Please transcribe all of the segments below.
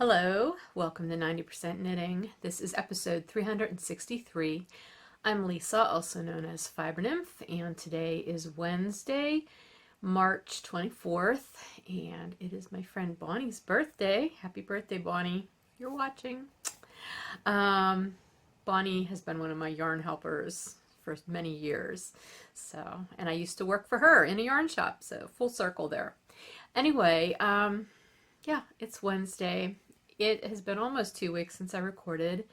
Hello, welcome to 90% Knitting. This is episode 363. I'm Lisa, also known as Fibernymph, and today is Wednesday, March 24th, and it is my friend Bonnie's birthday. Happy birthday, Bonnie, if you're watching. Bonnie has been one of my yarn helpers for many years, and I used to work for her in a yarn shop, so full circle there. Anyway, yeah, it's Wednesday. It has been almost 2 weeks since I recorded,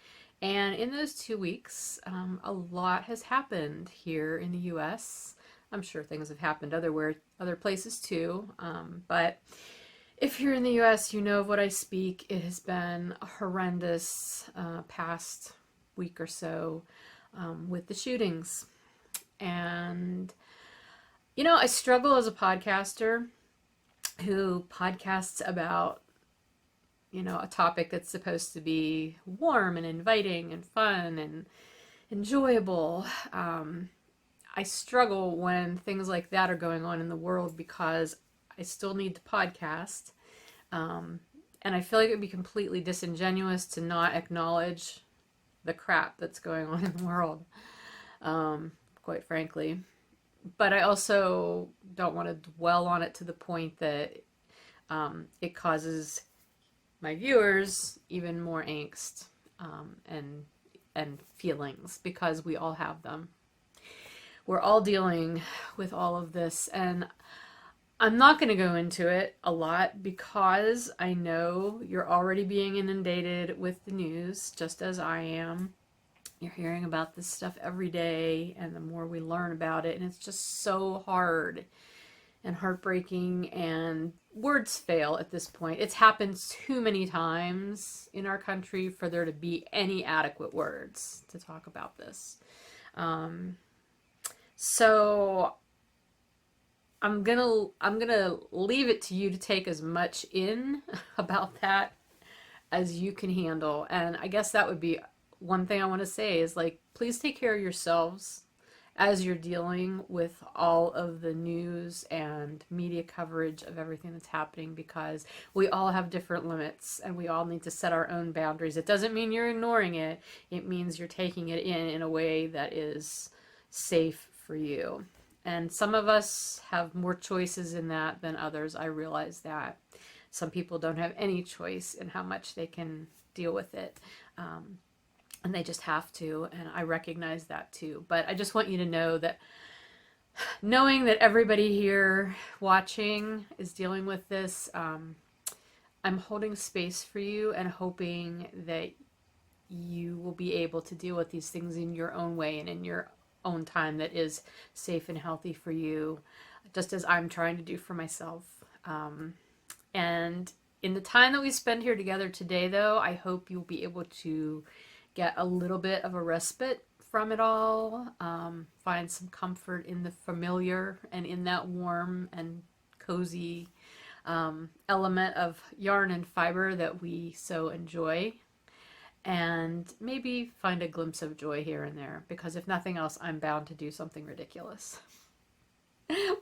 and in those 2 weeks, a lot has happened here in the U.S. I'm sure things have happened other places too, but if you're in the U.S., you know of what I speak. It has been a horrendous past week or so with the shootings, and I struggle as a podcaster who podcasts about a topic that's supposed to be warm and inviting and fun and enjoyable. I struggle when things like that are going on in the world because I still need to podcast. And I feel like it would be completely disingenuous to not acknowledge the crap that's going on in the world, quite frankly. But I also don't want to dwell on it to the point that it causes my viewers even more angst and feelings, because we all have them. We're all dealing with all of this, and I'm not going to go into it a lot because I know you're already being inundated with the news, just as I am. You're hearing about this stuff every day, and the more we learn about it, and it's just so hard and heartbreaking, and words fail at this point. It's happened too many times in our country for there to be any adequate words to talk about this. So I'm gonna leave it to you to take as much in about that as you can handle. And I guess that would be one thing I want to say is, like, please take care of yourselves as you're dealing with all of the news and media coverage of everything that's happening, because we all have different limits and we all need to set our own boundaries. It doesn't mean you're ignoring it. It means you're taking it in a way that is safe for you. And some of us have more choices in that than others. I realize that. Some people don't have any choice in how much they can deal with it. And they just have to, and I recognize that too. But I just want you to know that, knowing that everybody here watching is dealing with this, I'm holding space for you and hoping that you will be able to deal with these things in your own way and in your own time that is safe and healthy for you, just as I'm trying to do for myself. And in the time that we spend here together today, though, I hope you'll be able to get a little bit of a respite from it all, find some comfort in the familiar and in that warm and cozy element of yarn and fiber that we so enjoy, and maybe find a glimpse of joy here and there, because if nothing else, I'm bound to do something ridiculous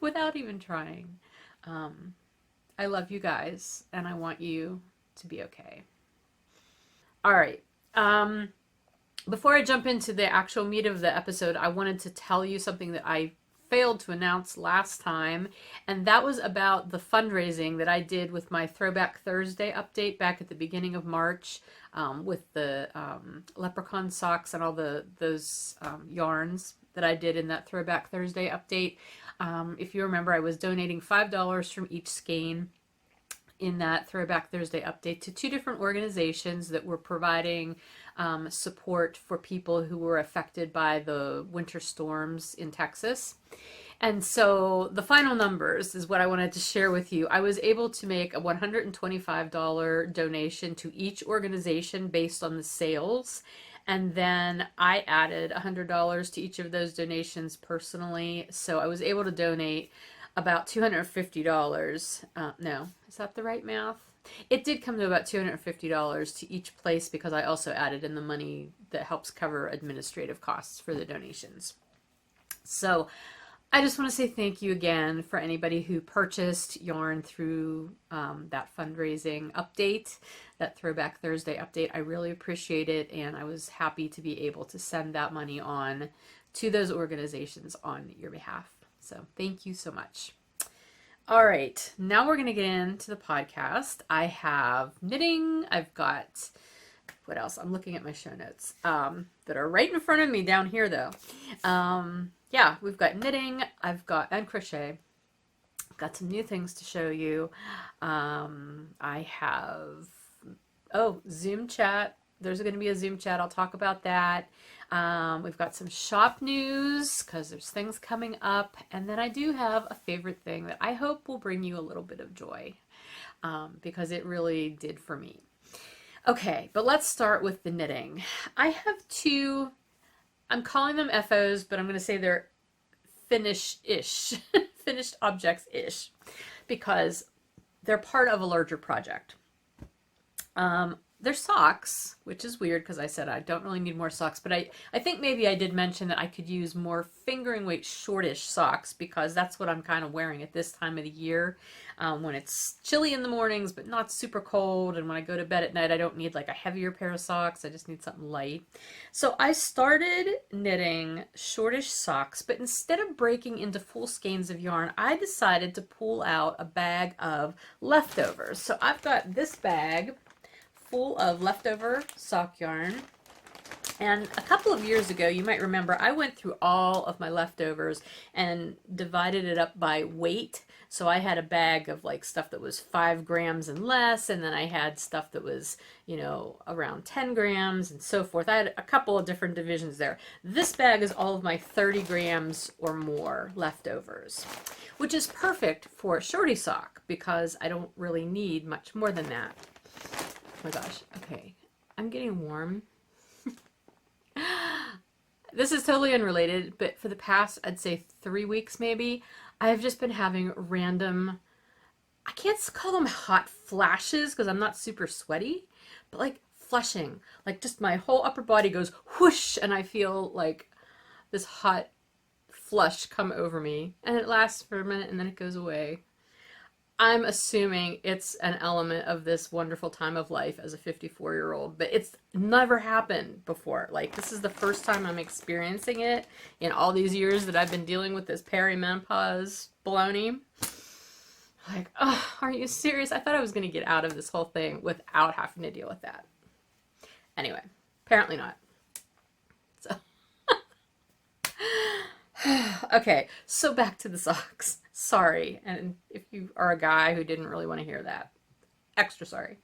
without even trying. I love you guys, and I want you to be okay. All right. Before I jump into the actual meat of the episode, I wanted to tell you something that I failed to announce last time, and that was about the fundraising that I did with my Throwback Thursday update back at the beginning of March, with the leprechaun socks and all those yarns that I did in that Throwback Thursday update. If you remember, I was donating $5 from each skein in that Throwback Thursday update to 2 different organizations that were providing support for people who were affected by the winter storms in Texas. And so the final numbers is what I wanted to share with you. I was able to make a $125 donation to each organization based on the sales. And then I added $100 to each of those donations personally. So I was able to donate about $250. No, is that the right math? It did come to about $250 to each place, because I also added in the money that helps cover administrative costs for the donations. So I just want to say thank you again for anybody who purchased yarn through that fundraising update, that Throwback Thursday update. I really appreciate it, and I was happy to be able to send that money on to those organizations on your behalf. So thank you so much. All right, now we're going to get into the podcast. I have knitting. I've got, what else? I'm looking at my show notes that are right in front of me down here, though. Yeah, we've got knitting, and crochet. I've got some new things to show you. I have, Zoom chat. There's going to be a Zoom chat. I'll talk about that. We've got some shop news because there's things coming up. And then I do have a favorite thing that I hope will bring you a little bit of joy because it really did for me. Okay, but let's start with the knitting. I have two, I'm calling them FOs, but I'm going to say they're finished-ish, finished objects-ish, because they're part of a larger project. They're socks, which is weird because I said I don't really need more socks, but I think maybe I did mention that I could use more fingering weight shortish socks because that's what I'm kind of wearing at this time of the year when it's chilly in the mornings but not super cold, and when I go to bed at night I don't need like a heavier pair of socks. I just need something light. So I started knitting shortish socks, but instead of breaking into full skeins of yarn, I decided to pull out a bag of leftovers. So I've got this bag full of leftover sock yarn, and a couple of years ago, you might remember, I went through all of my leftovers and divided it up by weight. So I had a bag of like stuff that was 5 grams and less, and then I had stuff that was, you know, around 10 grams and so forth. I had a couple of different divisions there. This bag is all of my 30 grams or more leftovers, which is perfect for a shorty sock because I don't really need much more than that. Oh my gosh, okay, I'm getting warm. This is totally unrelated, but for the past, I'd say 3 weeks maybe, I've just been having random, I can't call them hot flashes because I'm not super sweaty, but like flushing, like just my whole upper body goes whoosh and I feel like this hot flush come over me, and it lasts for a minute and then it goes away. I'm assuming it's an element of this wonderful time of life as a 54-year-old, but it's never happened before. Like, this is the first time I'm experiencing it in all these years that I've been dealing with this perimenopause baloney. Like, oh, are you serious? I thought I was going to get out of this whole thing without having to deal with that. Anyway, apparently not. So, okay, so back to the socks. Sorry, and if you are a guy who didn't really want to hear that, extra sorry.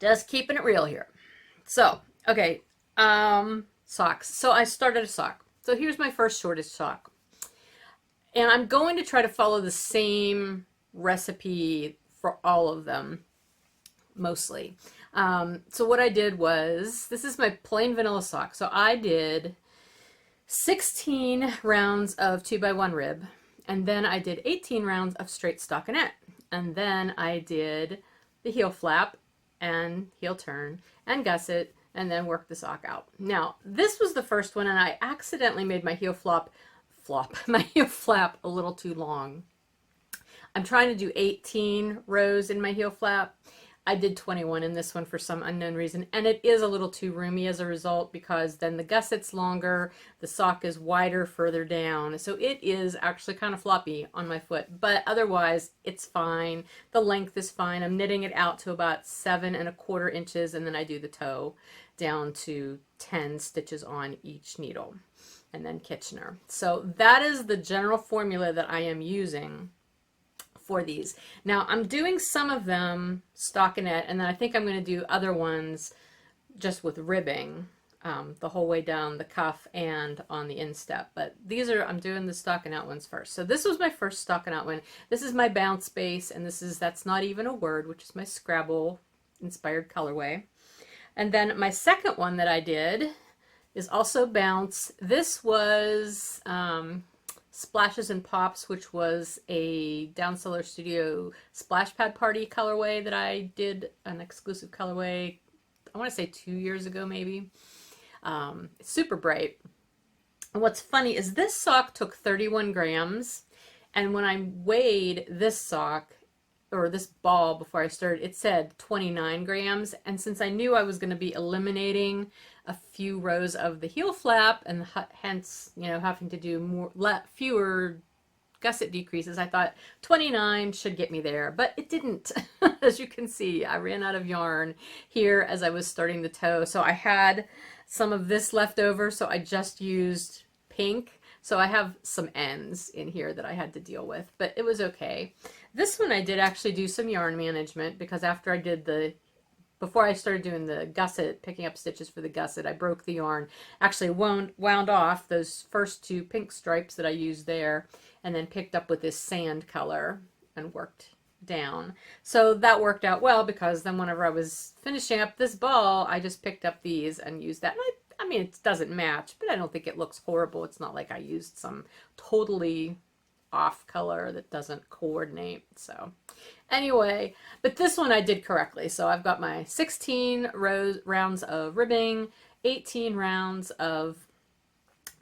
Just keeping it real here. So, okay, socks. So I started a sock. So here's my first shortest sock. And I'm going to try to follow the same recipe for all of them, mostly. So what I did was, this is my plain vanilla sock. So I did 16 rounds of 2x1 rib, and then I did 18 rounds of straight stockinette, and then I did the heel flap and heel turn and gusset, and then worked the sock out. Now this was the first one, and I accidentally made my heel my heel flap a little too long. I'm trying to do 18 rows in my heel flap. I did 21 in this one for some unknown reason, and it is a little too roomy as a result because then the gusset's longer, the sock is wider further down, so it is actually kind of floppy on my foot, but otherwise it's fine. The length is fine. I'm knitting it out to about 7¼ inches, and then I do the toe down to 10 stitches on each needle, and then Kitchener. So that is the general formula that I am using for these. Now I'm doing some of them stockinette, and then I think I'm going to do other ones just with ribbing the whole way down the cuff and on the instep. But these are, I'm doing the stockinette ones first. So this was my first stockinette one. This is my Bounce base, and this is That's Not Even a Word, which is my Scrabble inspired colorway. And then my second one that I did is also Bounce. This was Splashes and Pops, which was a Down Cellar Studio Splash Pad Party colorway that I did, an exclusive colorway, I want to say 2 years ago maybe. It's super bright. And what's funny is this sock took 31 grams, and when I weighed this sock, or this ball before I started, it said 29 grams. And since I knew I was going to be eliminating a few rows of the heel flap and hence, you know, having to do fewer gusset decreases, I thought 29 should get me there, but it didn't. As you can see, I ran out of yarn here as I was starting the toe. So I had some of this left over, so I just used pink. So I have some ends in here that I had to deal with, but it was okay. This one I did actually do some yarn management, because after I did before I started doing the gusset, picking up stitches for the gusset, I broke the yarn, actually wound off those first two pink stripes that I used there, and then picked up with this sand color and worked down. So that worked out well, because then whenever I was finishing up this ball, I just picked up these and used that. And I mean, it doesn't match, but I don't think it looks horrible. It's not like I used some totally off color that doesn't coordinate. So anyway, but this one I did correctly. So I've got my 16 rounds of ribbing, 18 rounds of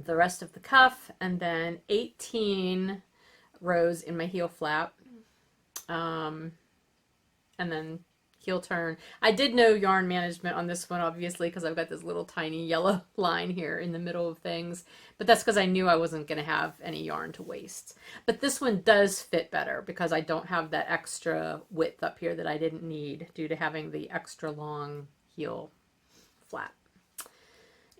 the rest of the cuff, and then 18 rows in my heel flap, and then heel turn. I did no yarn management on this one, obviously, because I've got this little tiny yellow line here in the middle of things, but that's because I knew I wasn't going to have any yarn to waste. But this one does fit better because I don't have that extra width up here that I didn't need due to having the extra long heel flap.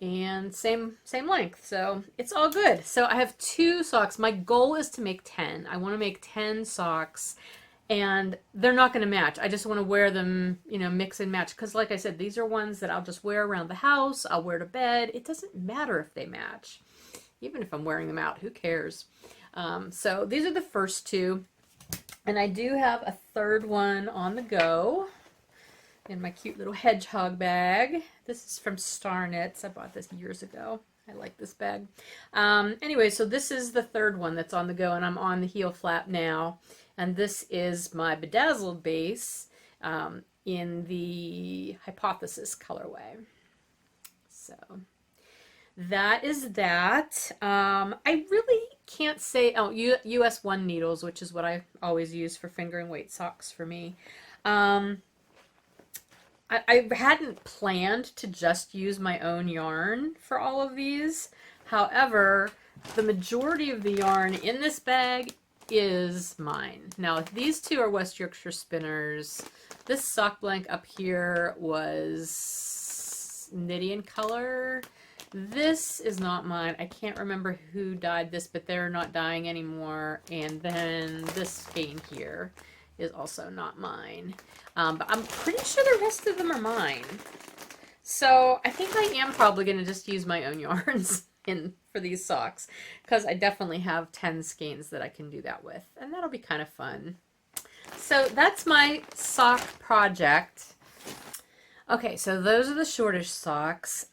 And same length, so it's all good. So I have 2 socks. My goal is to make 10. I want to make 10 socks, and they're not going to match. I just want to wear them, you know, mix and match, because like I said, these are ones that I'll just wear around the house. I'll wear to bed. It doesn't matter if they match. Even if I'm wearing them out, who cares? So these are the first 2, and I do have a third one on the go in my cute little hedgehog bag. This is from Star Knits. I bought this years ago. I like this bag. Anyway, so this is the third one that's on the go, and I'm on the heel flap now. And this is my Bedazzled base in the Hypothesis colorway. So that is that. I really can't say, oh, US 1 needles, which is what I always use for finger and weight socks for me. I hadn't planned to just use my own yarn for all of these. However, the majority of the yarn in this bag is mine. Now, these 2 are West Yorkshire Spinners. This sock blank up here was Knitty & Color. This is not mine. I can't remember who dyed this, but they're not dyeing anymore. And then this skein here is also not mine. But I'm pretty sure the rest of them are mine. So I think I am probably going to just use my own yarns for these socks, because I definitely have 10 skeins that I can do that with, and that'll be kind of fun. So that's my sock project. Okay, so those are the shortish socks.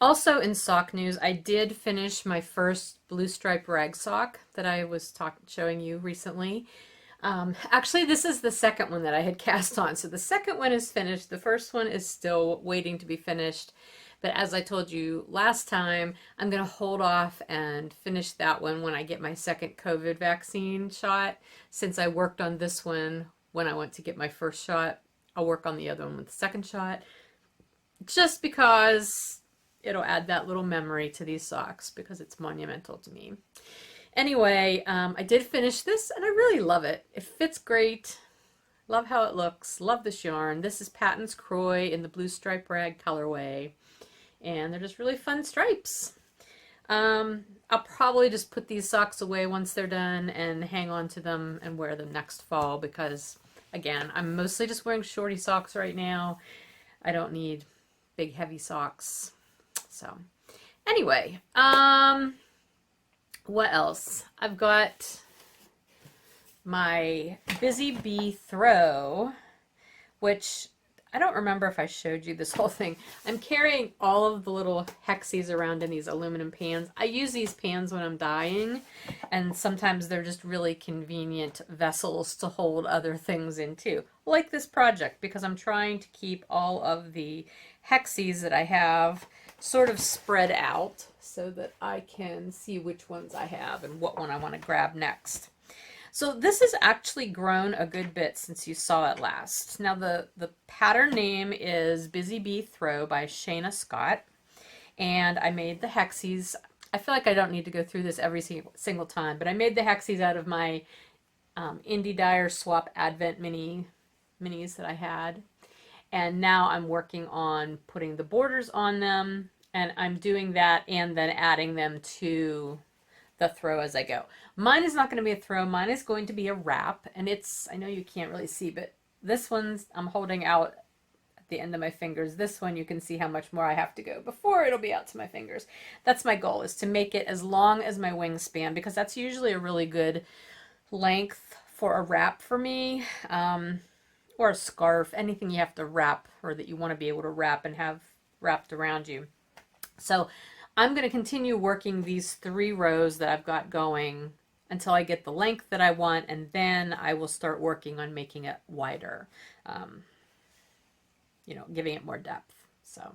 Also in sock news, I did finish my first blue striped rag sock that I was showing you recently. Actually, this is the second one that I had cast on. So the second one is finished. The first one is still waiting to be finished. But as I told you last time, I'm going to hold off and finish that one when I get my second COVID vaccine shot. Since I worked on this one when I went to get my first shot, I'll work on the other one with the second shot. Just because it'll add that little memory to these socks, because it's monumental to me. Anyway, I did finish this, and I really love it. It fits great. Love how it looks. Love this yarn. This is Patons Kroy in the blue striped rag colorway. And they're just really fun stripes. I'll probably just put these socks away once they're done and hang on to them and wear them next fall, because, again, I'm mostly just wearing shorty socks right now. I don't need big, heavy socks. So, anyway, what else? I've got my Busy Bee Throw, which I don't remember if I showed you this whole thing. I'm carrying all of the little Hexis around in these aluminum pans. I use these pans when I'm dyeing, and sometimes they're just really convenient vessels to hold other things in too. Like this project, because I'm trying to keep all of the Hexis that I have sort of spread out so that I can see which ones I have and what one I want to grab next. So this has actually grown a good bit since you saw it last. Now the pattern name is Busy Bee Throw by Shaina Scott, and I made the Hexis. I feel like I don't need to go through this every single time, but I made the Hexis out of my Indie Dyer Swap Advent minis that I had. And now I'm working on putting the borders on them, and I'm doing that and then adding them to the throw as I go. Mine is not going to be a throw. Mine is going to be a wrap, and it's, I know you can't really see, but this one's I'm holding out at the end of my fingers. This one you can see how much more I have to go before it'll be out to my fingers. That's my goal, is to make it as long as my wingspan, because that's usually a really good length for a wrap for me, or a scarf, anything you have to wrap or that you want to be able to wrap and have wrapped around you. So I'm going to continue working these 3 rows that I've got going until I get the length that I want, and then I will start working on making it wider, you know, giving it more depth. So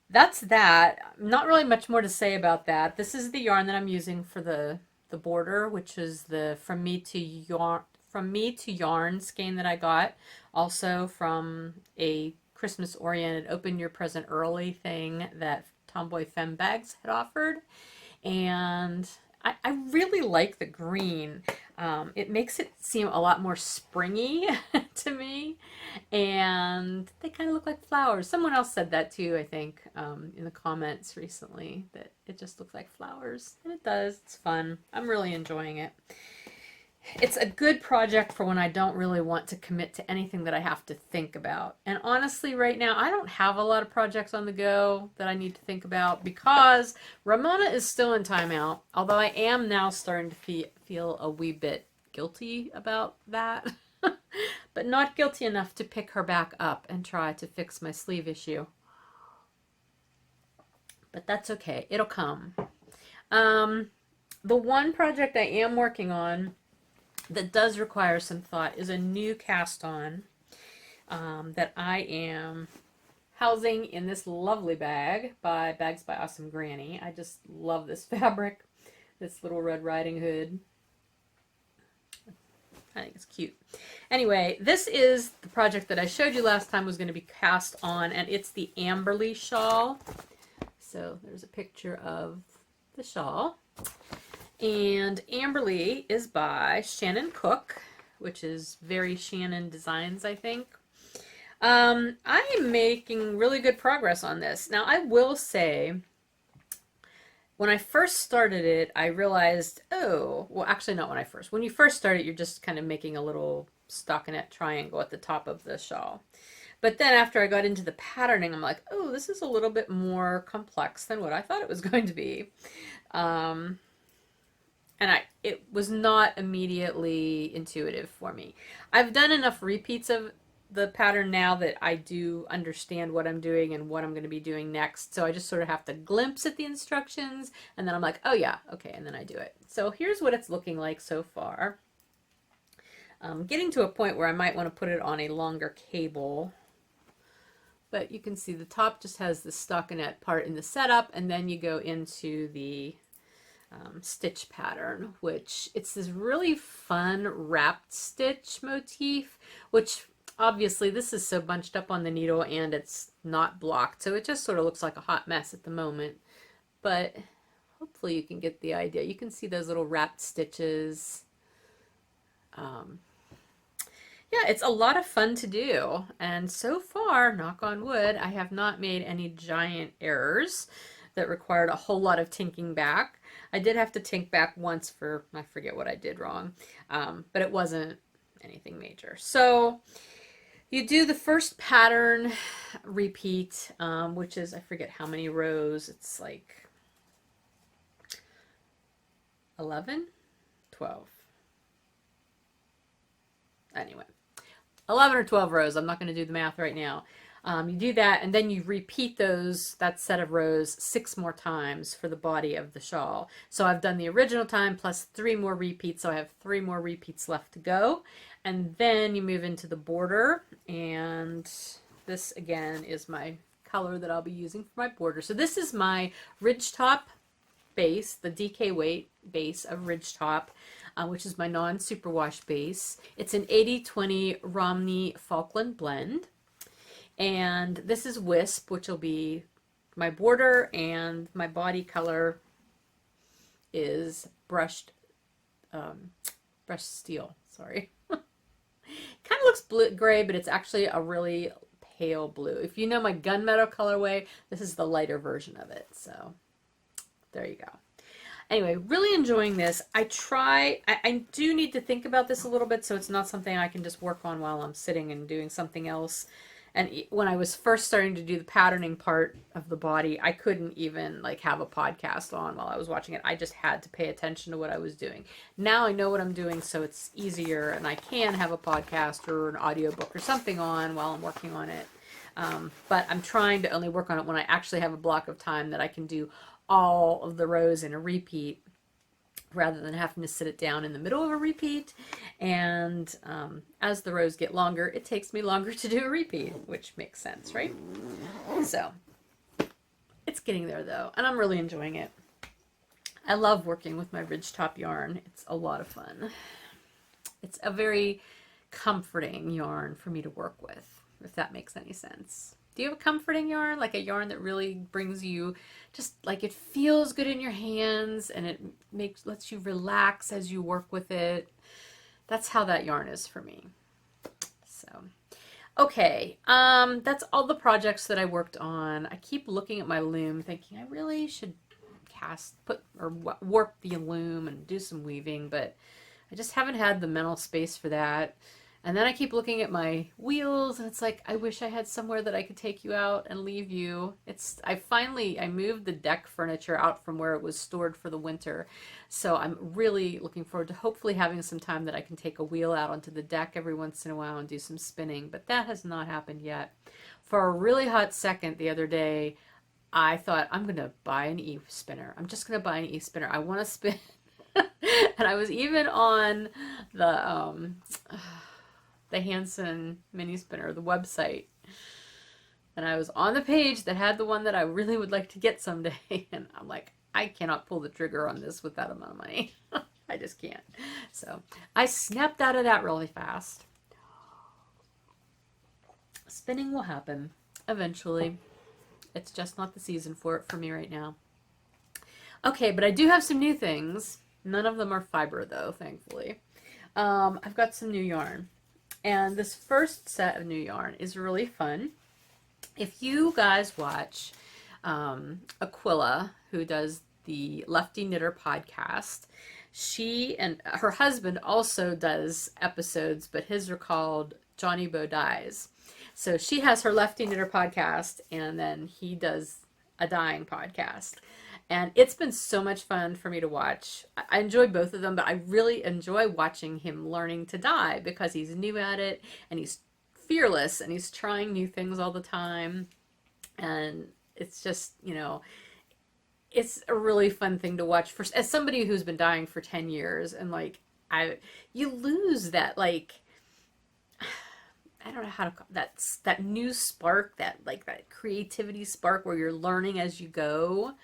that's that. Not really much more to say about that. This is the yarn that I'm using for the border, which is the From Me to Yarn skein that I got, also from a Christmas oriented open your present early thing that Tomboy Femme Bags had offered. And I really like the green. It makes it seem a lot more springy to me, and they kind of look like flowers. Someone else said that too, I think, in the comments recently, that it just looks like flowers, and it does. It's fun. I'm really enjoying it. It's a good project for when I don't really want to commit to anything that I have to think about. And honestly, right now, I don't have a lot of projects on the go that I need to think about, because Ramona is still in timeout, although I am now starting to feel a wee bit guilty about that, but not guilty enough to pick her back up and try to fix my sleeve issue. But that's okay. It'll come. The one project I am working on that does require some thought is a new cast on that I am housing in this lovely bag by Bags by Awesome Granny. I just love this fabric, this little Red Riding Hood. I think it's cute. Anyway, this is the project that I showed you last time was going to be cast on, and it's the Amberle shawl. So there's a picture of the shawl. And Amberle is by Shannon Cook, which is very Shannon Designs, I think. I am making really good progress on this. Now, I will say, when I first started it, I realized, oh, well, actually not when I first. When you first start it, you're just kind of making a little stockinette triangle at the top of the shawl. But then after I got into the patterning, I'm like, oh, this is a little bit more complex than what I thought it was going to be. And it was not immediately intuitive for me. I've done enough repeats of the pattern now that I do understand what I'm doing and what I'm going to be doing next. So I just sort of have to glimpse at the instructions, and then I'm like, oh yeah, okay, and then I do it. So here's what it's looking like so far. Getting to a point where I might want to put it on a longer cable. But you can see the top just has the stockinette part in the setup, and then you go into the stitch pattern, which it's this really fun wrapped stitch motif, which obviously this is so bunched up on the needle and it's not blocked, so it just sort of looks like a hot mess at the moment, but hopefully you can get the idea. You can see those little wrapped stitches. Yeah, it's a lot of fun to do, and so far, knock on wood, I have not made any giant errors that required a whole lot of tinking back. I did have to tink back once for, I forget what I did wrong, but it wasn't anything major. So you do the first pattern repeat, which is, I forget how many rows, it's like 11, 12. Anyway, 11 or 12 rows. I'm not going to do the math right now. You do that, and then you repeat that set of rows 6 more times for the body of the shawl. So I've done the original time plus 3 more repeats, so I have 3 more repeats left to go. And then you move into the border, and this again is my color that I'll be using for my border. So this is my Ridgetop base, the DK weight base of Ridgetop, which is my non-superwash base. It's an 80-20 Romney Falkland blend. And this is Wisp, which will be my border, and my body color is brushed steel. Sorry. Kind of looks blue, gray, but it's actually a really pale blue. If you know my gunmetal colorway, this is the lighter version of it. So there you go. Anyway, really enjoying this. I do need to think about this a little bit, so it's not something I can just work on while I'm sitting and doing something else. And when I was first starting to do the patterning part of the body, I couldn't even like have a podcast on while I was watching it. I just had to pay attention to what I was doing. Now I know what I'm doing, so it's easier, and I can have a podcast or an audiobook or something on while I'm working on it. But I'm trying to only work on it when I actually have a block of time that I can do all of the rows in a repeat, rather than having to sit it down in the middle of a repeat. And as the rows get longer, it takes me longer to do a repeat, which makes sense, right? So it's getting there though, and I'm really enjoying it. I love working with my Ridgetop yarn. It's a lot of fun. It's a very comforting yarn for me to work with, if that makes any sense. Do you have a comforting yarn? Like a yarn that really brings you, just like it feels good in your hands, and it lets you relax as you work with it. That's how that yarn is for me. So, okay. That's all the projects that I worked on. I keep looking at my loom thinking I really should warp the loom and do some weaving, but I just haven't had the mental space for that. And then I keep looking at my wheels, and it's like, I wish I had somewhere that I could take you out and leave you. I moved the deck furniture out from where it was stored for the winter. So I'm really looking forward to hopefully having some time that I can take a wheel out onto the deck every once in a while and do some spinning. But that has not happened yet. For a really hot second the other day, I thought, I'm going to buy an e-spinner. I'm just going to buy an e-spinner. I want to spin. And I was even on the Hanson mini spinner, the website, and I was on the page that had the one that I really would like to get someday, and I'm like, I cannot pull the trigger on this with that amount of money. I just can't. So I snapped out of that really fast. Spinning will happen eventually. It's just not the season for it for me right now. Okay, but I do have some new things. None of them are fiber though, thankfully. I've got some new yarn. And this first set of new yarn is really fun. If you guys watch Aquila, who does the Lefty Knitter podcast, she and her husband also does episodes, but his are called Johnny Bo Dyes. So she has her Lefty Knitter podcast, and then he does a dyeing podcast. And it's been so much fun for me to watch. I enjoy both of them, but I really enjoy watching him learning to dye because he's new at it, and he's fearless, and he's trying new things all the time. And it's just, it's a really fun thing to watch as somebody who's been dyeing for 10 years. And you lose that, I don't know how to call that new spark, that creativity spark where you're learning as you go.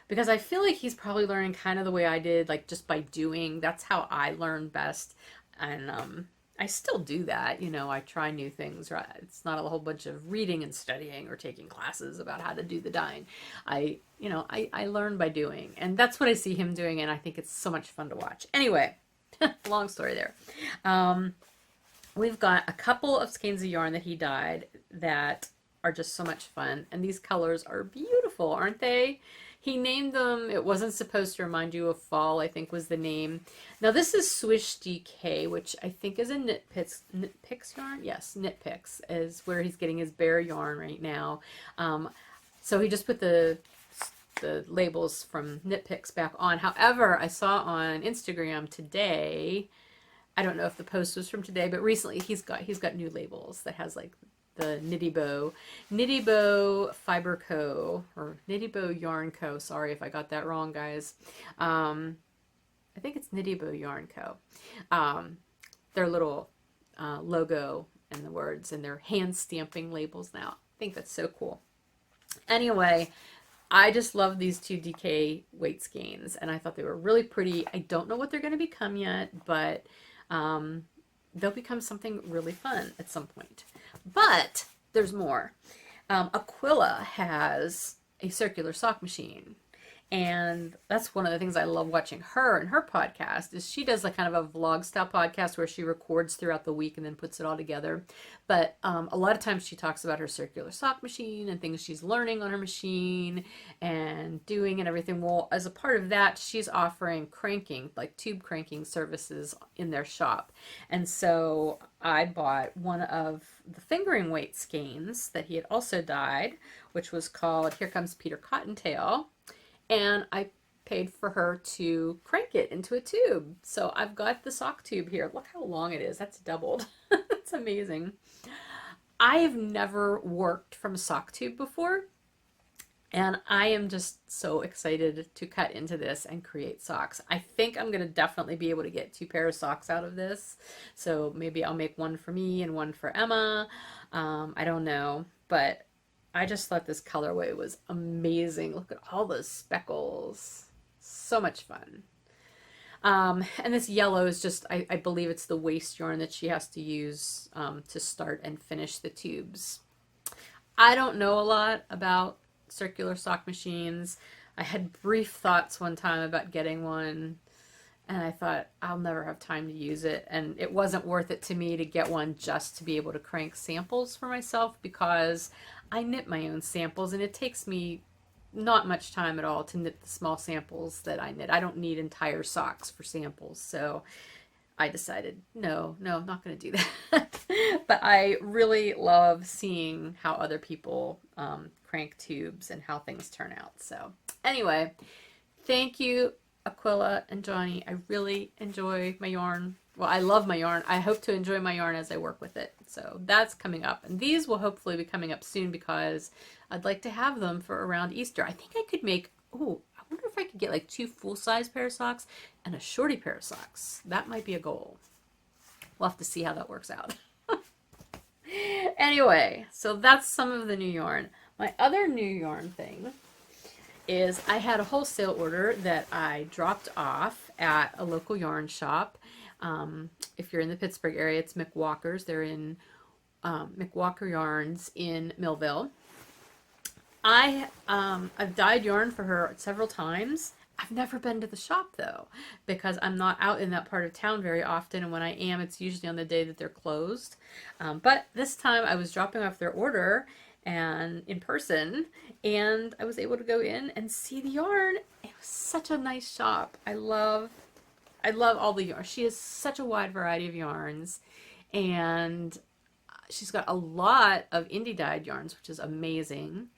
Because I feel like he's probably learning kind of the way I did, just by doing. That's how I learn best. And I still do that. I try new things. Right? It's not a whole bunch of reading and studying or taking classes about how to do the dyeing. I learn by doing. And that's what I see him doing, and I think it's so much fun to watch. Anyway, long story there. We've got a couple of skeins of yarn that he dyed that are just so much fun. And these colors are beautiful, aren't they? He named them, it wasn't supposed to remind you of fall, I think was the name. Now this is Swish DK, which I think is a Knit Picks yarn? Yes, Knit Picks is where he's getting his bare yarn right now. So he just put the labels from Knit Picks back on. However, I saw on Instagram today, I don't know if the post was from today, but recently he's got new labels that has the Knitty Bow Fiber Co. or Knitty Bow Yarn Co. Sorry if I got that wrong, guys. I think it's Knitty Bow Yarn Co. Their little logo and the words, and their hand stamping labels now. I think that's so cool. Anyway, I just love these two DK weight skeins, and I thought they were really pretty. I don't know what they're going to become yet, but they'll become something really fun at some point. But there's more. Aquila has a circular sock machine. And that's one of the things I love watching her and her podcast is she does like kind of a vlog style podcast where she records throughout the week and then puts it all together. But a lot of times she talks about her circular sock machine and things she's learning on her machine and doing and everything. Well, as a part of that, she's offering cranking, like tube cranking services in their shop. And so I bought one of the fingering weight skeins that he had also dyed, which was called Here Comes Peter Cottontail. And I paid for her to crank it into a tube. So I've got the sock tube here. Look how long it is. That's doubled. That's amazing. I have never worked from a sock tube before. And I am just so excited to cut into this and create socks. I think I'm going to definitely be able to get 2 pairs of socks out of this. So maybe I'll make one for me and one for Emma. I don't know. But I just thought this colorway was amazing. Look at all those speckles. So much fun. And this yellow is just, I believe it's the waste yarn that she has to use to start and finish the tubes. I don't know a lot about circular sock machines. I had brief thoughts one time about getting one, and I thought I'll never have time to use it, and it wasn't worth it to me to get one just to be able to crank samples for myself, because I knit my own samples and it takes me not much time at all to knit the small samples that I knit. I don't need entire socks for samples, so I decided no, I'm not going to do that. But I really love seeing how other people crank tubes and how things turn out. So anyway, thank you, Aquila and Johnny. I really enjoy my yarn. Well, I love my yarn. I hope to enjoy my yarn as I work with it. So that's coming up. And these will hopefully be coming up soon because I'd like to have them for around Easter. I think I could make, I wonder if I could get like 2 full-size pair of socks and a shorty pair of socks. That might be a goal. We'll have to see how that works out. Anyway, so that's some of the new yarn. My other new yarn thing is I had a wholesale order that I dropped off at a local yarn shop. If you're in the Pittsburgh area, it's McWalker's. They're in McWalker Yarns in Millville. I've dyed yarn for her several times. I've never been to the shop though, because I'm not out in that part of town very often, and when I am, it's usually on the day that they're closed. But this time I was dropping off their order and in person, and I was able to go in and see the yarn. It was such a nice shop. I love all the yarn. She has such a wide variety of yarns, and she's got a lot of indie dyed yarns, which is amazing.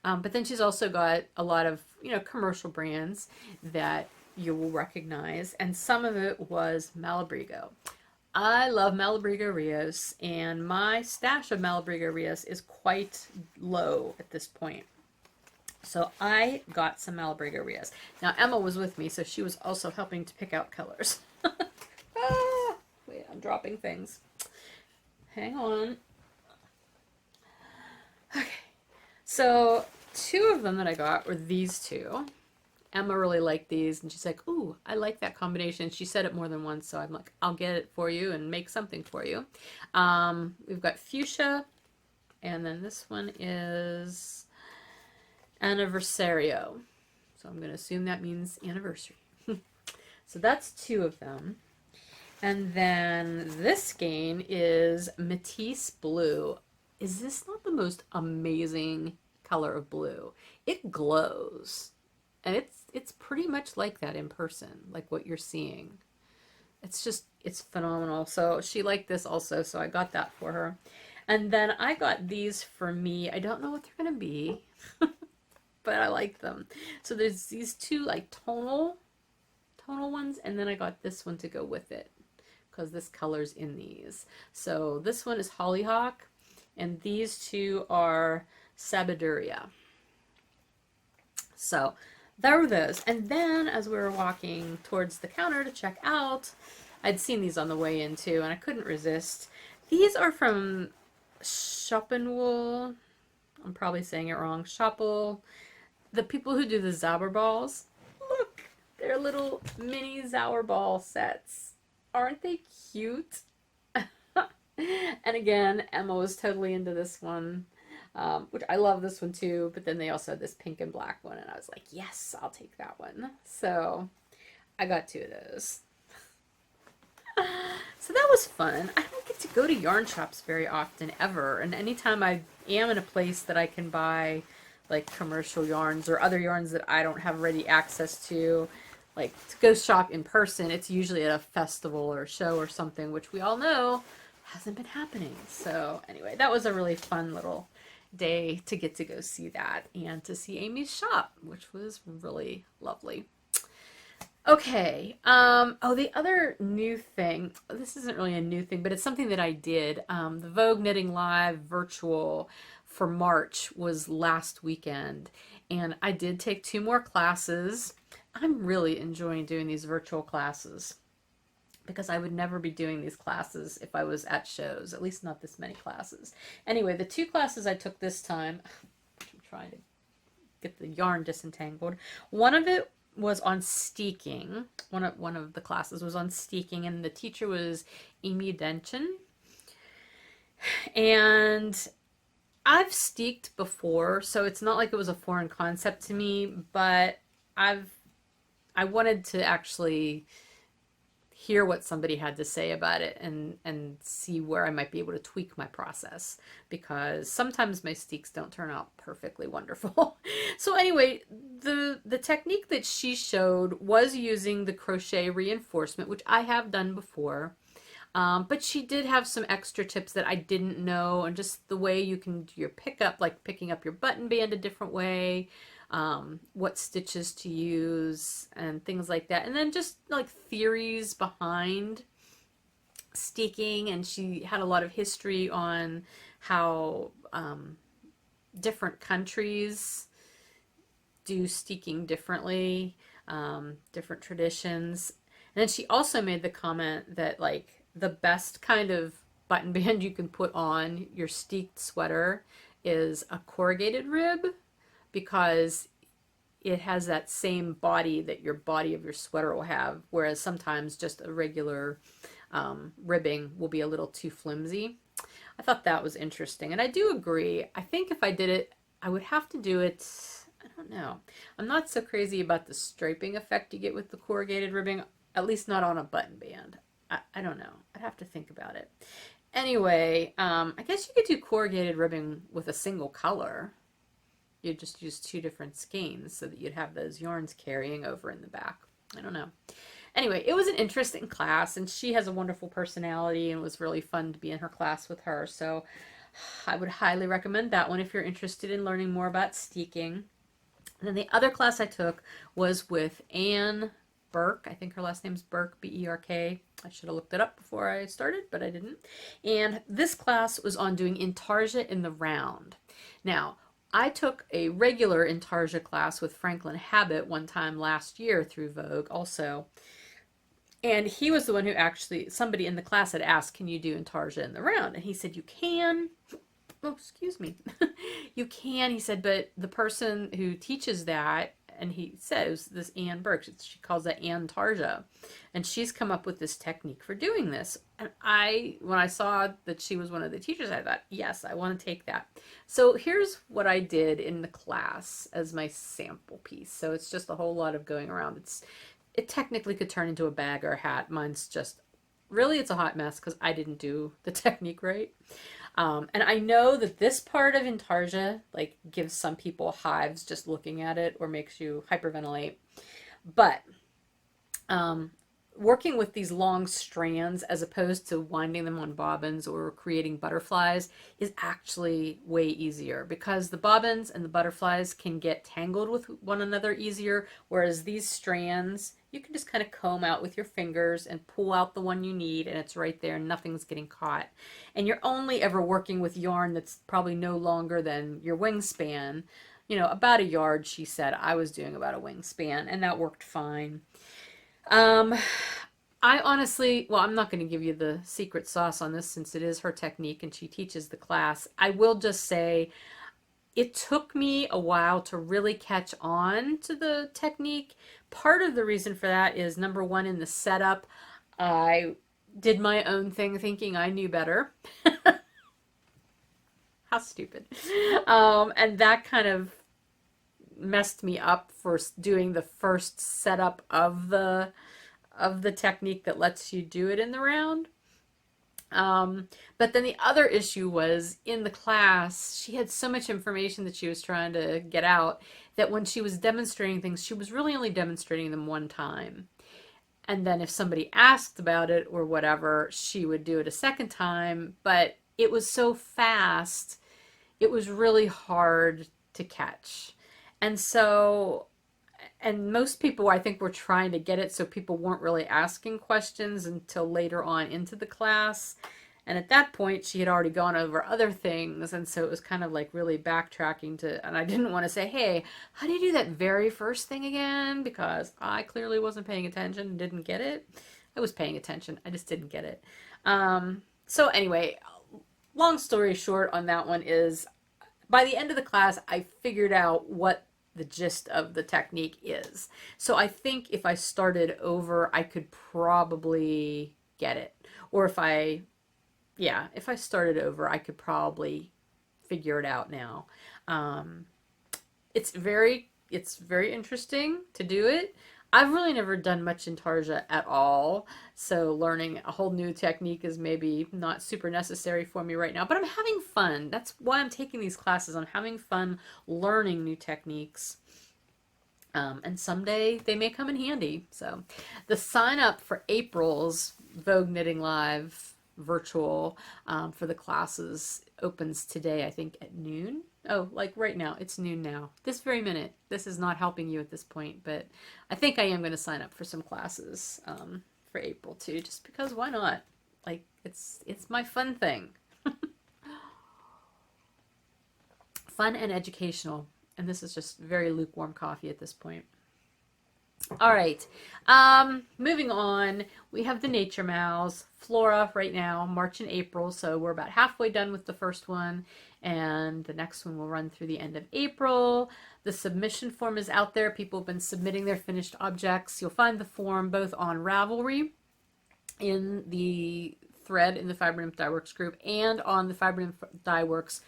But then she's also got a lot of, commercial brands that you will recognize, and some of it was Malabrigo. I love Malabrigo Rios, and my stash of Malabrigo Rios is quite low at this point. So I got some Malabrigo Rios. Now Emma was with me, so she was also helping to pick out colors. Wait, I'm dropping things. Hang on. Okay, so 2 of them that I got were these 2. Emma really liked these, and she's like, ooh, I like that combination. She said it more than once, so I'm like, I'll get it for you and make something for you. We've got fuchsia, and then this one is Anniversario. So I'm going to assume that means anniversary. So that's 2 of them. And then this skein is Matisse Blue. Is this not the most amazing color of blue? It glows. And it's pretty much like that in person, like what you're seeing. It's phenomenal. So she liked this also, so I got that for her. And then I got these for me. I don't know what they're going to be, but I like them. So there's these 2 like tonal ones, and then I got this one to go with it because this color's in these. So this one is Hollyhock, and these 2 are Sabiduria. So there were those. And then as we were walking towards the counter to check out, I'd seen these on the way in too, and I couldn't resist. These are from Shop and Wool. I'm probably saying it wrong. Shawl. The people who do the Zauberballs, look, they're little mini Zauberball sets. Aren't they cute? And again, Emma was totally into this one, which I love this one too, but then they also had this pink and black one, and I was like, yes, I'll take that one. So I got 2 of those. So that was fun. I don't get to go to yarn shops very often ever, and anytime I am in a place that I can buy like commercial yarns or other yarns that I don't have ready access to, like to go shop in person, it's usually at a festival or a show or something, which we all know hasn't been happening. So anyway, that was a really fun little day to get to go see that and to see Amy's shop, which was really lovely. Okay, oh, the other new thing, this isn't really a new thing, but it's something that I did. The Vogue Knitting Live virtual for March was last weekend, and I did take 2 more classes. I'm really enjoying doing these virtual classes because I would never be doing these classes if I was at shows, at least not this many classes. Anyway, the 2 classes I took this time, I'm trying to get the yarn disentangled. One of it was on steeking. One of the classes was on steeking, and the teacher was Amy Denchen. And I've steeked before, so it's not like it was a foreign concept to me, but I wanted to actually hear what somebody had to say about it and see where I might be able to tweak my process, because sometimes my steeks don't turn out perfectly wonderful. So anyway, the technique that she showed was using the crochet reinforcement, which I have done before. But she did have some extra tips that I didn't know, and just the way you can do your pickup, like picking up your button band a different way, what stitches to use and things like that. And then just like theories behind steeking, and she had a lot of history on how different countries do steeking differently, different traditions. And then she also made the comment that like the best kind of button band you can put on your steeked sweater is a corrugated rib, because it has that same body that your body of your sweater will have, whereas sometimes just a regular ribbing will be a little too flimsy. I thought that was interesting, and I do agree. I think if I did it, I would have to do it, I don't know. I'm not so crazy about the striping effect you get with the corrugated ribbing, at least not on a button band. I don't know. I'd have to think about it. Anyway, I guess you could do corrugated ribbing with a single color. You'd just use 2 different skeins so that you'd have those yarns carrying over in the back. I don't know. Anyway, it was an interesting class, and she has a wonderful personality, and it was really fun to be in her class with her. So I would highly recommend that one if you're interested in learning more about steeking. And then the other class I took was with Anne Burke. I think her last name's Burke, B-E-R-K. I should have looked it up before I started, but I didn't. And this class was on doing intarsia in the round. Now, I took a regular intarsia class with Franklin Habit one time last year through Vogue also. And he was the one who actually, somebody in the class had asked, can you do intarsia in the round? And he said, you can. Oh, excuse me. You can, he said, but the person who teaches that, and he says this Anne Burke, she calls that Anne Tarja, and she's come up with this technique for doing this. And when I saw that she was one of the teachers, I thought, yes, I want to take that. So here's what I did in the class as my sample piece. So it's just a whole lot of going around. It technically could turn into a bag or a hat. Mine's just, really it's a hot mess because I didn't do the technique right. And I know that this part of intarsia like gives some people hives just looking at it, or makes you hyperventilate. But working with these long strands as opposed to winding them on bobbins or creating butterflies is actually way easier, because the bobbins and the butterflies can get tangled with one another easier, whereas these strands you can just kind of comb out with your fingers and pull out the one you need, and it's right there and nothing's getting caught. And you're only ever working with yarn that's probably no longer than your wingspan. You know, about a yard, she said. I was doing about a wingspan, and that worked fine. I honestly, well, I'm not going to give you the secret sauce on this since it is her technique and she teaches the class. I will just say, It took me a while to really catch on to the technique. Part of the reason for that is, number one, in the setup, I did my own thing thinking I knew better. How stupid. And that kind of messed me up for doing the first setup of the technique that lets you do it in the round. But then the other issue was, in the class, she had so much information that she was trying to get out that when she was demonstrating things, she was really only demonstrating them one time. And then if somebody asked about it or whatever, she would do it a second time. But it was so fast, it was really hard to catch. And so, and most people, I think, were trying to get it so people weren't really asking questions until later on into the class. And at that point, she had already gone over other things. And so it was kind of like really backtracking to, and I didn't want to say, hey, how do you do that very first thing again? Because I clearly wasn't paying attention and didn't get it. I was paying attention, I just didn't get it. So anyway, long story short on that one is, by the end of the class, I figured out what the gist of the technique is. So I think if I started over, I could probably get it. Or if I started over, I could probably figure it out now. It's very interesting to do it. I've really never done much intarsia at all, so learning a whole new technique is maybe not super necessary for me right now, but I'm having fun. That's why I'm taking these classes. I'm having fun learning new techniques. And someday they may come in handy. So the sign up for April's Vogue Knitting Live virtual for the classes opens today, I think at noon. Oh, like right now, it's noon now. This very minute. This is not helping you at this point, but I think I am going to sign up for some classes for April too, just because why not? Like, it's my fun thing. Fun and educational. And this is just very lukewarm coffee at this point. All right, moving on, we have the Nature Mouse, Flora right now, March and April, so we're about halfway done with the first one, and the next one will run through the end of April. The submission form is out there. People have been submitting their finished objects. You'll find the form both on Ravelry in the thread in the fibernymph Dye Works group and on the fibernymph Dye Works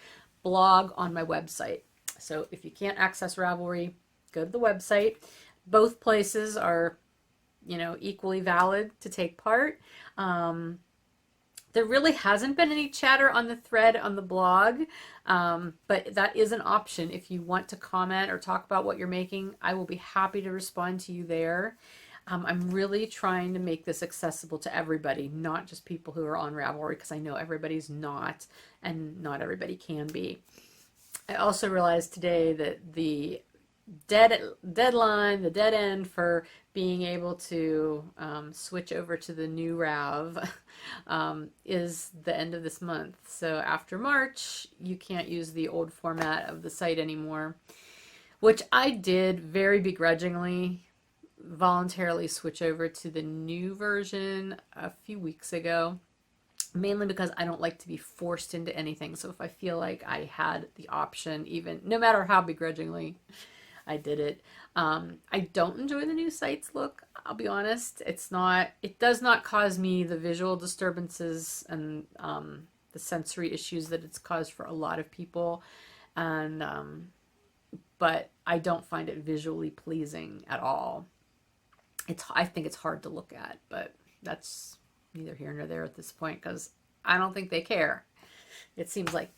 blog on my website. So if you can't access Ravelry, go to the website. Both places are, equally valid to take part. There really hasn't been any chatter on the thread on the blog, but that is an option. If you want to comment or talk about what you're making, I will be happy to respond to you there. I'm really trying to make this accessible to everybody, not just people who are on Ravelry, because I know everybody's not, and not everybody can be. I also realized today that the deadline, the dead end for being able to switch over to the new Rav is the end of this month. So after March, you can't use the old format of the site anymore, which I did very begrudgingly voluntarily switch over to the new version a few weeks ago, mainly because I don't like to be forced into anything. So if I feel like I had the option, even no matter how begrudgingly I did it. I don't enjoy the new site's look, I'll be honest. It does not cause me the visual disturbances and the sensory issues that it's caused for a lot of people. And but I don't find it visually pleasing at all. I think it's hard to look at, but that's neither here nor there at this point, because I don't think they care. It seems like,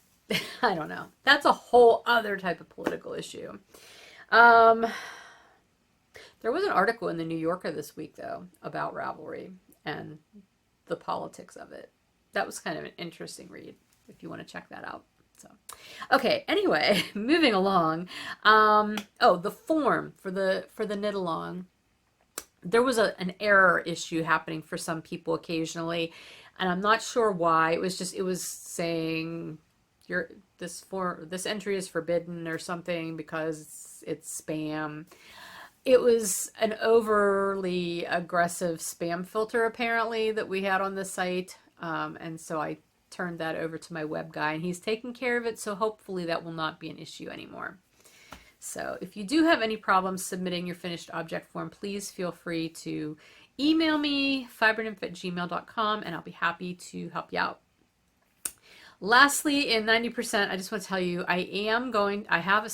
I don't know. That's a whole other type of political issue. There was an article in the New Yorker this week, though, about Ravelry and the politics of it. That was kind of an interesting read, if you want to check that out. So, okay, anyway, moving along. The form for the knit along. There was an error issue happening for some people occasionally, and I'm not sure why. It was saying this entry is forbidden or something because it's spam. It was an overly aggressive spam filter apparently that we had on the site, and so I turned that over to my web guy, and he's taking care of it, so hopefully that will not be an issue anymore. So if you do have any problems submitting your finished object form, please feel free to email me, fibernymph@gmail.com, and I'll be happy to help you out. Lastly, in 90%, I just want to tell you, I have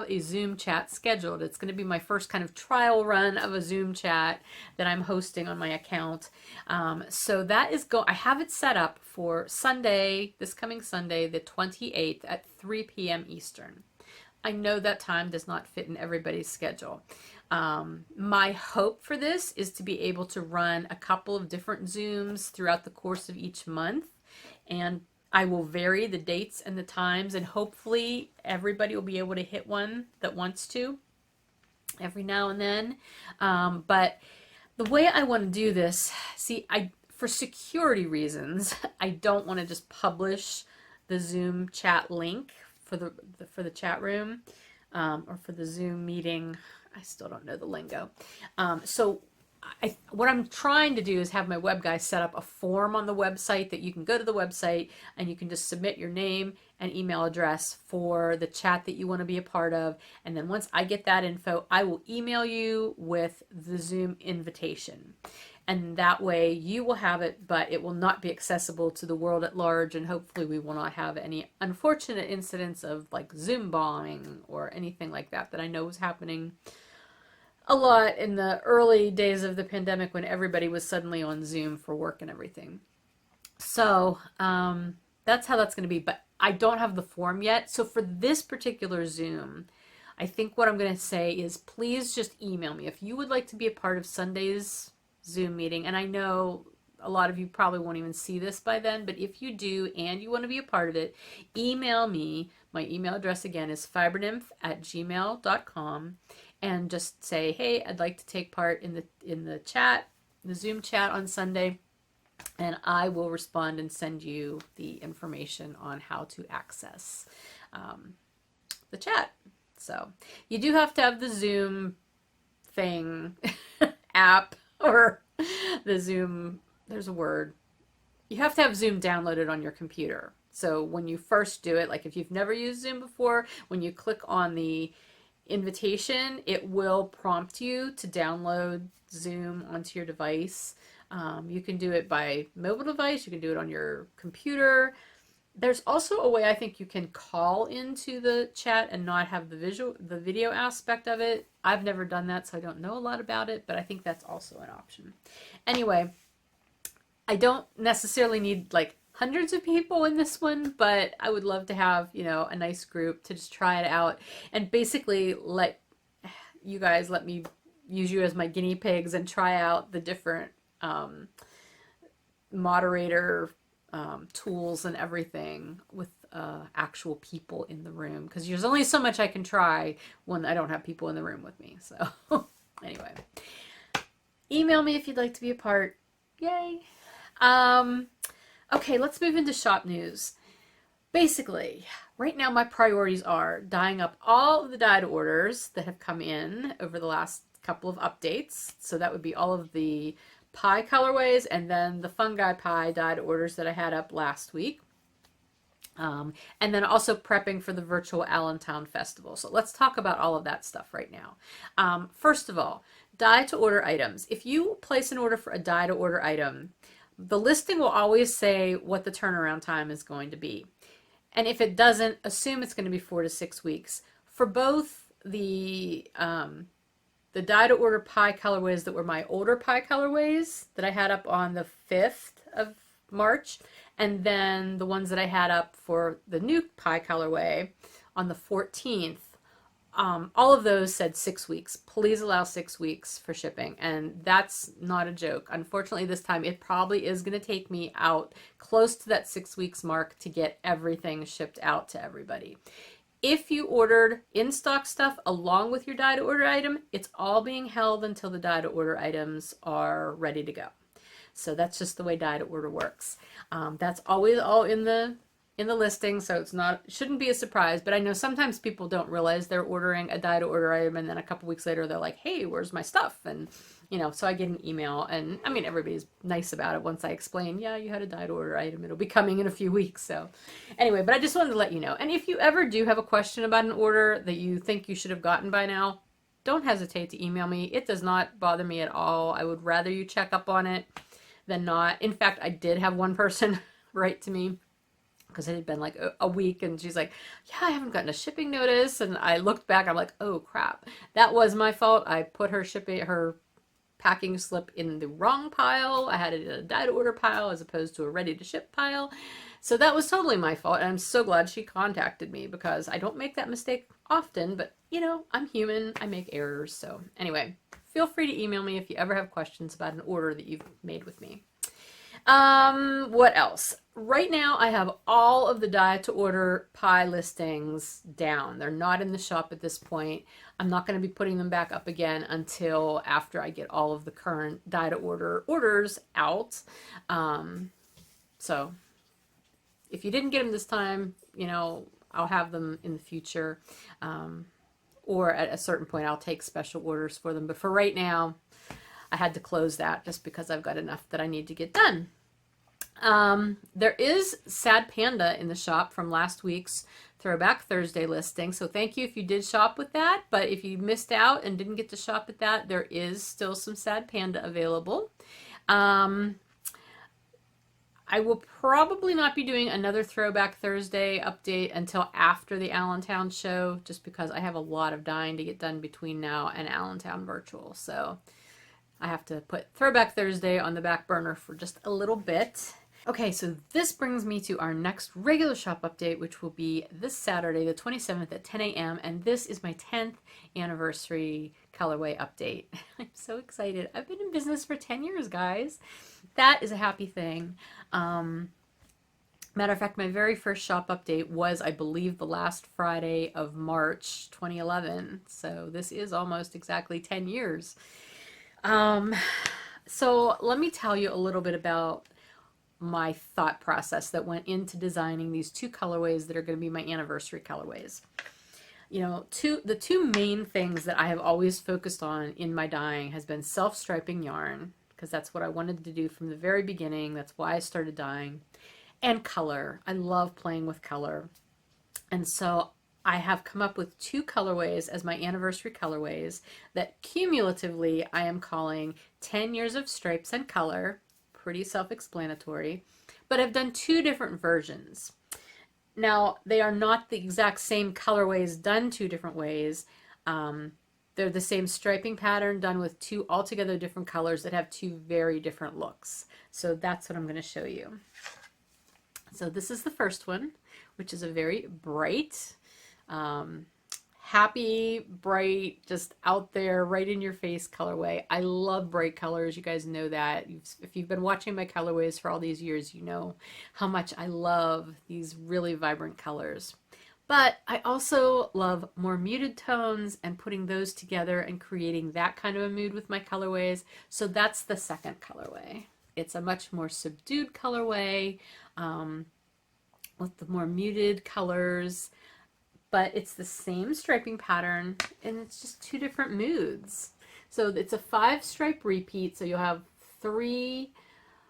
a Zoom chat scheduled. It's going to be my first kind of trial run of a Zoom chat that I'm hosting on my account. So that is I have it set up for Sunday, this coming Sunday, the 28th at 3 p.m. Eastern. I know that time does not fit in everybody's schedule. My hope for this is to be able to run a couple of different Zooms throughout the course of each month, and I will vary the dates and the times, and hopefully everybody will be able to hit one that wants to every now and then. But the way I want to do this, for security reasons, I don't want to just publish the Zoom chat link for the chat room or for the Zoom meeting. I still don't know the lingo. So what I'm trying to do is have my web guy set up a form on the website that you can go to the website and you can just submit your name and email address for the chat that you want to be a part of. And then once I get that info, I will email you with the Zoom invitation. And that way you will have it, but it will not be accessible to the world at large. And hopefully we will not have any unfortunate incidents of like Zoom bombing or anything like that I know was happening a lot in the early days of the pandemic when everybody was suddenly on Zoom for work and everything. So that's how that's going to be. But I don't have the form yet. So for this particular Zoom, I think what I'm going to say is please just email me. If you would like to be a part of Sunday's Zoom meeting, and I know a lot of you probably won't even see this by then, but if you do and you want to be a part of it, email me. My email address again is fibernymph@gmail.com. And just say, hey, I'd like to take part in the chat, the Zoom chat on Sunday, and I will respond and send you the information on how to access the chat. So you do have to have the Zoom thing app or the Zoom, there's a word. You have to have Zoom downloaded on your computer. So when you first do it, like if you've never used Zoom before, when you click on the invitation, it will prompt you to download Zoom onto your device. You can do it by mobile device. You can do it on your computer. There's also a way I think you can call into the chat and not have the video aspect of it. I've never done that, so I don't know a lot about it, but I think that's also an option. Anyway, I don't necessarily need like hundreds of people in this one, but I would love to have, a nice group to just try it out and basically let you guys let me use you as my guinea pigs and try out the different moderator tools and everything with actual people in the room, because there's only so much I can try when I don't have people in the room with me. So anyway, email me if you'd like to be a part. Yay. Okay, let's move into shop news. Basically, right now my priorities are dyeing up all of the dyed orders that have come in over the last couple of updates. So that would be all of the pie colorways and then the fungi pie dyed orders that I had up last week. And then also prepping for the virtual Allentown Festival. So let's talk about all of that stuff right now. First of all, dye to order items. If you place an order for a dye to order item, the listing will always say what the turnaround time is going to be. And if it doesn't, assume it's going to be 4 to 6 weeks. For both the dye to order pie colorways that were my older pie colorways that I had up on the 5th of March, and then the ones that I had up for the new pie colorway on the 14th, all of those said 6 weeks. Please allow 6 weeks for shipping. And that's not a joke. Unfortunately, this time it probably is going to take me out close to that 6 weeks mark to get everything shipped out to everybody. If you ordered in-stock stuff along with your dye to order item, it's all being held until the dye to order items are ready to go. So that's just the way dye to order works. That's always all in the listing, so it shouldn't be a surprise. But I know sometimes people don't realize they're ordering a dye to order item, and then a couple weeks later they're like, "Hey, where's my stuff?" And So I get an email, and I mean, everybody's nice about it once I explain, yeah, you had a dyed order item. It'll be coming in a few weeks. So anyway, but I just wanted to let you know. And if you ever do have a question about an order that you think you should have gotten by now, don't hesitate to email me. It does not bother me at all. I would rather you check up on it than not. In fact, I did have one person write to me because it had been like a week, and she's like, yeah, I haven't gotten a shipping notice. And I looked back, I'm like, oh crap, that was my fault. I put her packing slip in the wrong pile. I had it in a dyed order pile as opposed to a ready to ship pile. So that was totally my fault. And I'm so glad she contacted me, because I don't make that mistake often, but I'm human. I make errors. So anyway, feel free to email me if you ever have questions about an order that you've made with me. What else? Right now I have all of the dye to order pie listings down. They're not in the shop at this point. I'm not going to be putting them back up again until after I get all of the current dye to order orders out. So if you didn't get them this time, I'll have them in the future. Or at a certain point I'll take special orders for them. But for right now, I had to close that just because I've got enough that I need to get done. There is Sad Panda in the shop from last week's Throwback Thursday listing. So thank you if you did shop with that. But if you missed out and didn't get to shop with that, there is still some Sad Panda available. I will probably not be doing another Throwback Thursday update until after the Allentown show, just because I have a lot of dyeing to get done between now and Allentown Virtual. So I have to put Throwback Thursday on the back burner for just a little bit. Okay, so this brings me to our next regular shop update, which will be this Saturday, the 27th at 10 a.m. And this is my 10th anniversary colorway update. I'm so excited. I've been in business for 10 years, guys. That is a happy thing. Matter of fact, my very first shop update was, I believe, the last Friday of March 2011. So this is almost exactly 10 years. So let me tell you a little bit about my thought process that went into designing these two colorways that are going to be my anniversary colorways. The two main things that I have always focused on in my dyeing has been self-striping yarn, because that's what I wanted to do from the very beginning. That's why I started dyeing. And color. I love playing with color. And so I have come up with two colorways as my anniversary colorways that cumulatively I am calling 10 years of stripes and color. Pretty self-explanatory. But I've done two different versions. Now, they are not the exact same colorways done two different ways. They're the same striping pattern done with two altogether different colors that have two very different looks. So that's what I'm going to show you. So this is the first one, which is a very bright, happy, bright, just out there, right in your face colorway. I love bright colors. You guys know that. If you've been watching my colorways for all these years, you know how much I love these really vibrant colors. But I also love more muted tones and putting those together and creating that kind of a mood with my colorways. So that's the second colorway. It's a much more subdued colorway with the more muted colors, but it's the same striping pattern and it's just two different moods. So it's a 5-stripe repeat, so you'll have 3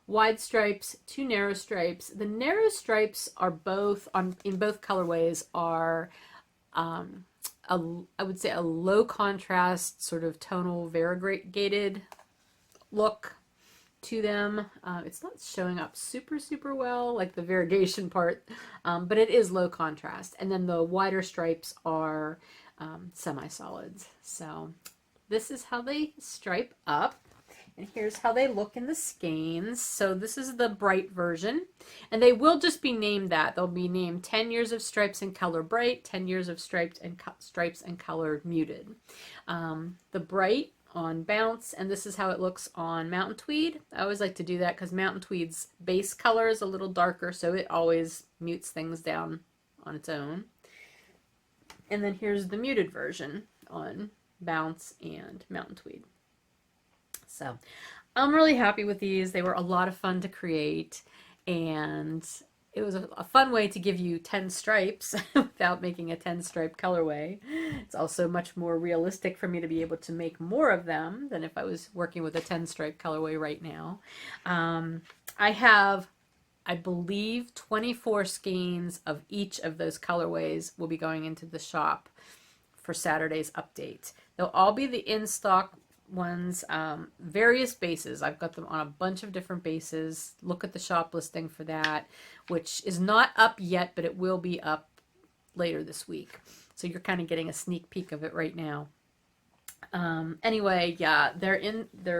wide stripes, 2 narrow stripes. The narrow stripes are both in both colorways are I would say a low contrast sort of tonal variegated look to them. It's not showing up super well like the variegation part, but it is low contrast. And then the wider stripes are semi-solids. So this is how they stripe up. And here's how they look in the skeins. So this is the bright version. And they will just be named that. They'll be named 10 years of stripes and color bright, 10 years of stripes and color muted. The bright on Bounce, and this is how it looks on Mountain Tweed. I always like to do that because Mountain Tweed's base color is a little darker, so it always mutes things down on its own. And then here's the muted version on Bounce and Mountain Tweed. So I'm really happy with these. They were a lot of fun to create, and it was a fun way to give you 10 stripes without making a 10 stripe colorway. It's also much more realistic for me to be able to make more of them than if I was working with a 10 stripe colorway right now. I have, I believe, 24 skeins of each of those colorways will be going into the shop for Saturday's update. They'll all be the in-stock ones, various bases. I've got them on a bunch of different bases. Look at the shop listing for that, which is not up yet, but it will be up later this week. So you're kind of getting a sneak peek of it right now. Anyway, yeah, they're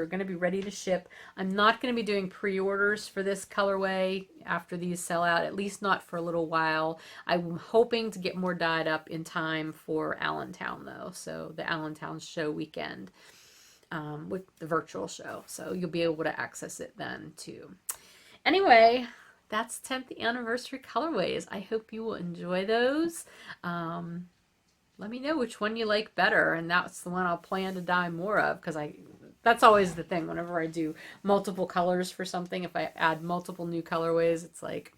going to be ready to ship. I'm not going to be doing pre-orders for this colorway after these sell out, at least not for a little while. I'm hoping to get more dyed up in time for Allentown though. So the Allentown show weekend. With the virtual show, so you'll be able to access it then too. Anyway, that's 10th anniversary colorways. I hope you will enjoy those. Let me know which one you like better, and that's the one I'll plan to dye more of, because that's always the thing whenever I do multiple colors for something. If I add multiple new colorways, it's like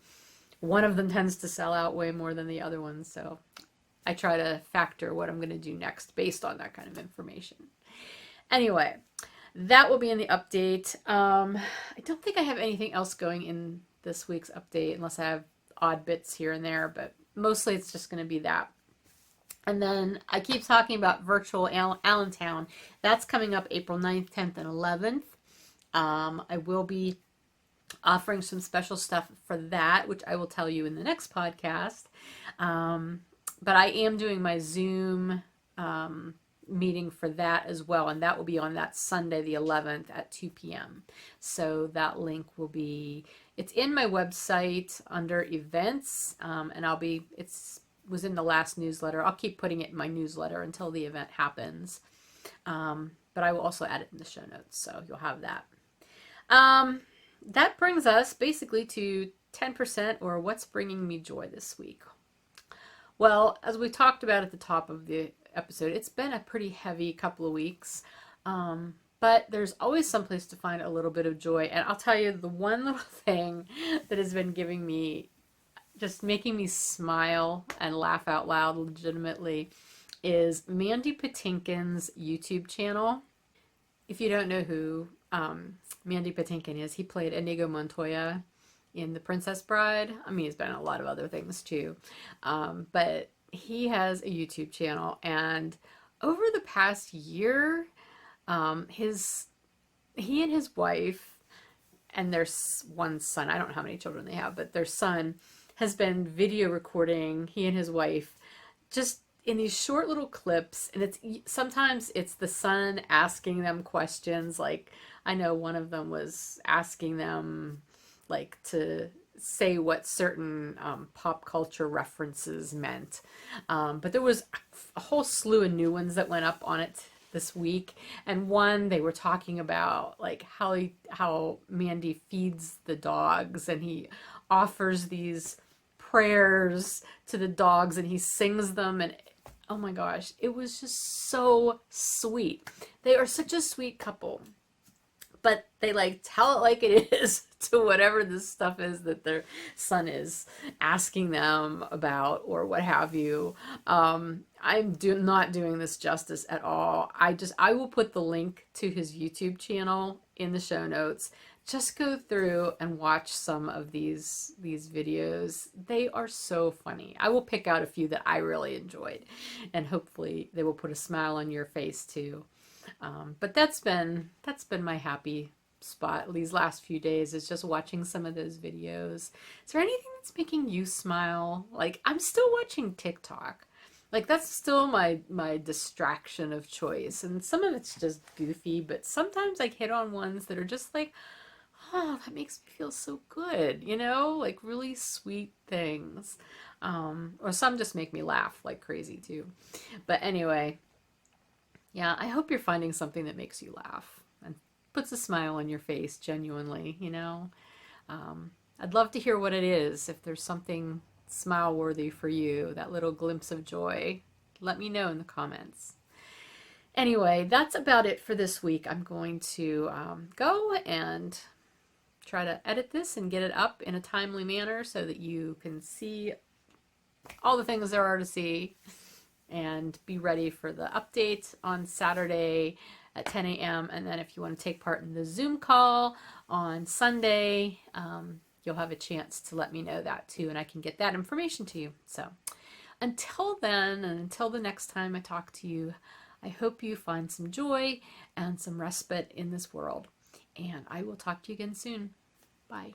one of them tends to sell out way more than the other ones, so I try to factor what I'm going to do next based on that kind of information. Anyway, that will be in the update. I don't think I have anything else going in this week's update unless I have odd bits here and there, but mostly it's just going to be that. And then I keep talking about virtual Allentown. That's coming up April 9th, 10th, and 11th. I will be offering some special stuff for that, which I will tell you in the next podcast. But I am doing my Zoom meeting for that as well, and that will be on that Sunday the 11th at 2 p.m. So that link will be, it's in my website under events, and it was in the last newsletter. I'll keep putting it in my newsletter until the event happens, but I will also add it in the show notes, so you'll have that. That brings us basically to 10% or what's bringing me joy this week. Well, as we talked about at the top of the episode, it's been a pretty heavy couple of weeks, but there's always someplace to find a little bit of joy. And I'll tell you, the one little thing that has been giving me, just making me smile and laugh out loud legitimately, is Mandy Patinkin's YouTube channel. If you don't know who Mandy Patinkin is, he played Inigo Montoya in The Princess Bride. I mean, he's been in a lot of other things too, but he has a YouTube channel, and over the past year, he and his wife and their one son, I don't know how many children they have, but their son has been video recording he and his wife just in these short little clips, and sometimes it's the son asking them questions. Like, I know one of them was asking them like to say what certain pop culture references meant, but there was a whole slew of new ones that went up on it this week, and one they were talking about like how Mandy feeds the dogs, and he offers these prayers to the dogs and he sings them, and oh my gosh, it was just so sweet. They are such a sweet couple, but they like tell it like it is to whatever this stuff is that their son is asking them about or what have you. I'm not doing this justice at all. I will put the link to his YouTube channel in the show notes. Just go through and watch some of these videos. They are so funny. I will pick out a few that I really enjoyed, and hopefully they will put a smile on your face too. But that's been my happy spot these last few days, is just watching some of those videos. Is there anything that's making you smile? Like, I'm still watching TikTok. Like, that's still my distraction of choice, and some of it's just goofy, but sometimes I hit on ones that are just like, oh, that makes me feel so good, you know, like really sweet things. Or some just make me laugh like crazy too. But anyway, yeah, I hope you're finding something that makes you laugh and puts a smile on your face genuinely, you know. I'd love to hear what it is. If there's something smile worthy for you, that little glimpse of joy, let me know in the comments. Anyway, that's about it for this week. I'm going to go and try to edit this and get it up in a timely manner so that you can see all the things there are to see and be ready for the update on Saturday at 10 a.m. And then if you want to take part in the Zoom call on Sunday, you'll have a chance to let me know that too, and I can get that information to you. So until then, and until the next time I talk to you, I hope you find some joy and some respite in this world. And I will talk to you again soon. Bye.